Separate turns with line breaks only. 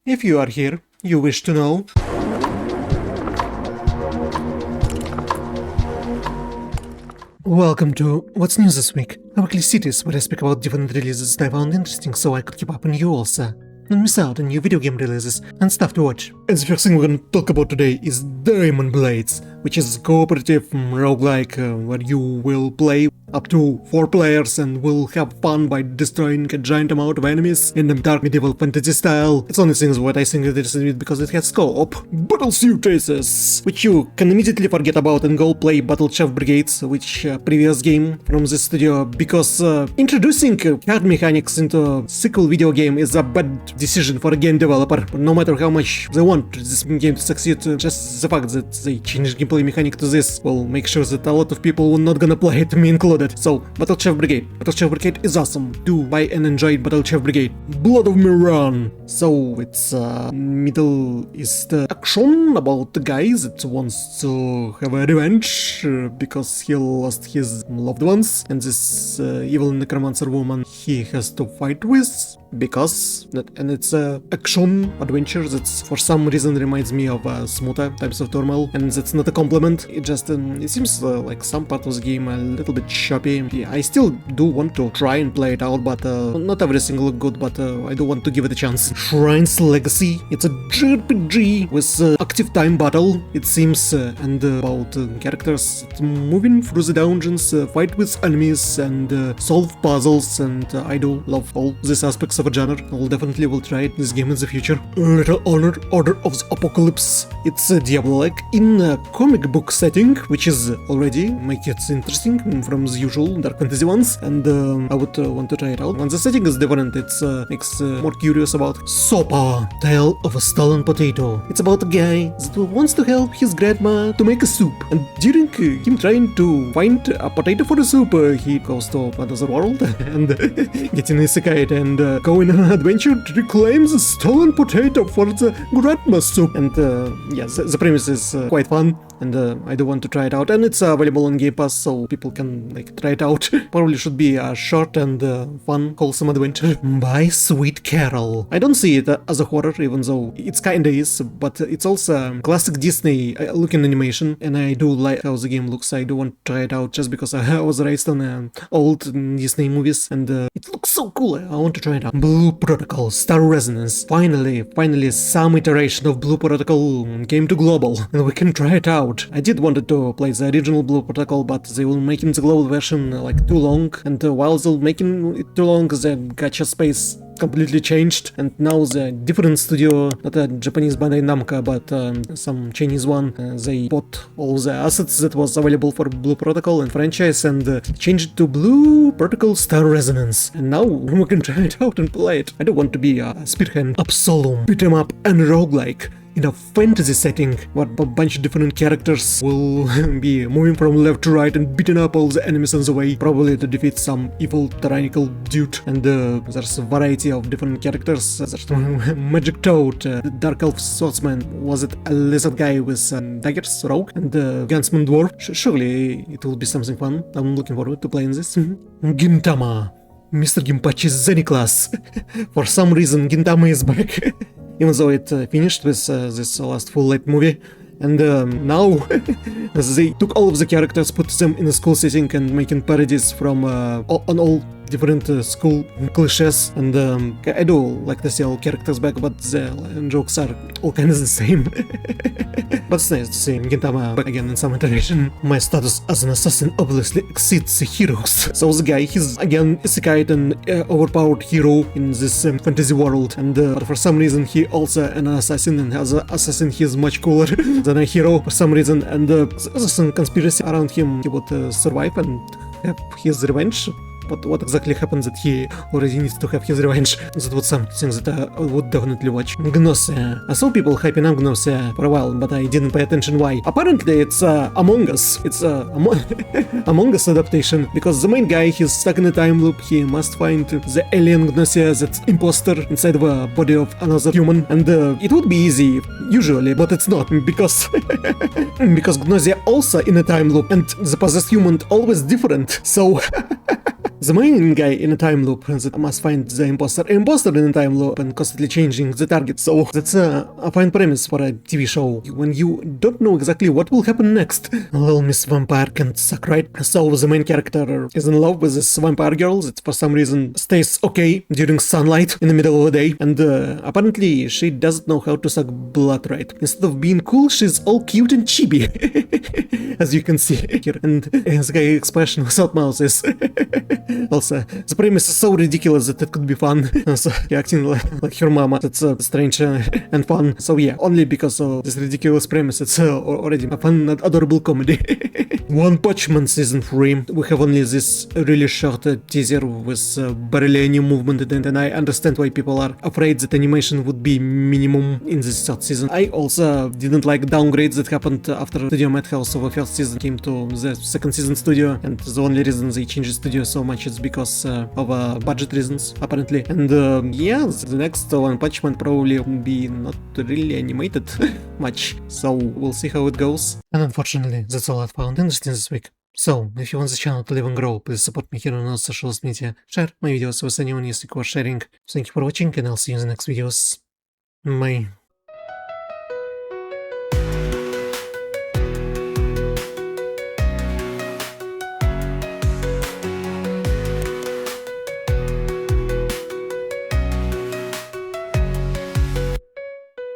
If you are here, you wish to know. Welcome to What's News This Week, a weekly series where I speak about different releases that I found interesting so I could keep up on you also. Don't miss out on new video game releases and stuff to watch. And the first thing we're gonna talk about today is Daimon Blades, which is a cooperative roguelike where you will play up to 4 players and will have fun by destroying a giant amount of enemies in the dark medieval fantasy style. It's only things what I think it is with because it has co-op. Battlesuit Races, which you can immediately forget about and go play Battle Chef Brigades, which previous game from this studio, because introducing hard mechanics into a sequel video game is a bad decision for a game developer. No matter how much they want this game to succeed, just the fact that they changed gameplay mechanic to this will make sure that a lot of people are not gonna play it, me included. So, Battle Chef Brigade. Battle Chef Brigade is awesome. Do buy and enjoy Battle Chef Brigade. Blood of Mehran. So, it's Middle East action about the guy that wants to have a revenge because he lost his loved ones, and this evil necromancer woman he has to fight with. And it's a action adventure that's for some reason reminds me of smoother types of turmoil, and that's not a compliment. It just it seems like some part of the game a little bit choppy. Yeah, I still do want to try and play it out, but not everything look good, but I do want to give it a chance. Shrine's Legacy. It's a JRPG with active time battle, it seems, and about characters moving through the dungeons, fight with enemies, and solve puzzles, and I do love all these aspects of a genre. I'll definitely will try this game in the future. Little Honor Order of the Apocalypse. It's Diablo-like in a comic book setting, which is already make it interesting from the usual dark fantasy ones, and I would want to try it out. When the setting is different, it makes more curious about Sopa, Tale of a Stolen Potato. It's about a guy that wants to help his grandma to make a soup, and during him trying to find a potato for the soup, he goes to another world and getting isekai and go in an adventure to reclaim the stolen potato for the grandma soup. And yes, the premise is quite fun, and I do want to try it out, and it's available on Game Pass, so people can try it out. Probably should be a short and fun, wholesome adventure. By Sweet Carole. I don't see it as a horror, even though it's kinda is, but it's also classic Disney looking animation, and I do like how the game looks. I do want to try it out just because I was raised on old Disney movies, and it looks so cool. I want to try it out. Blue Protocol Star Resonance. Finally some iteration of Blue Protocol came to global, and we can try it out. I did wanted to play the original Blue Protocol, but they will making the global version too long, and while they're making it too long, the gacha space completely changed, and now the different studio, not a Japanese Bandai Namco, but some Chinese one, they bought all the assets that was available for Blue Protocol and franchise and changed it to Blue Protocol Star Resonance, and now we can try it out and play it. I don't want to be a spearhead. Absolum, beat 'em up and roguelike in a fantasy setting where a bunch of different characters will be moving from left to right and beating up all the enemies on the way, probably to defeat some evil tyrannical dude. And there's a variety of different characters. There's Magic Toad, Dark Elf Swordsman, was it a lizard guy with daggers, rogue, and Gunsman Dwarf. Surely it will be something fun. I'm looking forward to playing this. GINTAMA, Mr.Ginpachi's Zany class. For some reason GINTAMA is back. Even though it finished with this last full-length movie, and now they took all of the characters, put them in a school setting, and making parodies from on all different school cliches, and I do like to see all characters back, but the jokes are all kind of the same. But it's nice to see Gintama back again in some iteration. My status as an assassin obviously exceeds the heroes. So the guy, he's again isekai and overpowered hero in this fantasy world, and but for some reason he also an assassin, and as an assassin he is much cooler than a hero for some reason, and there's some conspiracy around him. He would survive and have his revenge. But what exactly happens that he already needs to have his revenge? That was something that I would definitely watch. Gnosia. I saw people hyping up Gnosia for a while, but I didn't pay attention why. Apparently it's Among Us. It's Among Us adaptation, because the main guy, he's stuck in a time loop. He must find the alien Gnosia, that's imposter inside of a body of another human, and it would be easy usually, but it's not, because because Gnosia also in a time loop, and the possessed human always different, so the main guy in a time loop that must find the imposter in a time loop and constantly changing the target. So that's a fine premise for a TV show when you don't know exactly what will happen next. Little Miss Vampire can suck, right? So the main character is in love with this vampire girl that for some reason stays okay during sunlight in the middle of the day, and apparently she doesn't know how to suck blood right. Instead of being cool, she's all cute and chibi, as you can see here, and this guy expression without mouth is also, the premise is so ridiculous that it could be fun. So, acting like her mama, that's strange and fun. So yeah, only because of this ridiculous premise, it's already a fun, adorable comedy. One Punch Man Season 3, we have only this really short teaser with barely any movement in it, and I understand why people are afraid that animation would be minimum in this third season. I also didn't like downgrades that happened after Studio Madhouse of the first season came to the second season studio, and the only reason they changed the studio so much is because of budget reasons, apparently. And yeah, the next One Punch Man probably will be not really animated much, so we'll see how it goes. And unfortunately, that's all I found interesting this week. So, if you want the channel to live and grow, please support me here on all social media, share my videos with anyone you seek for sharing. Thank you for watching, and I'll see you in the next videos. Bye.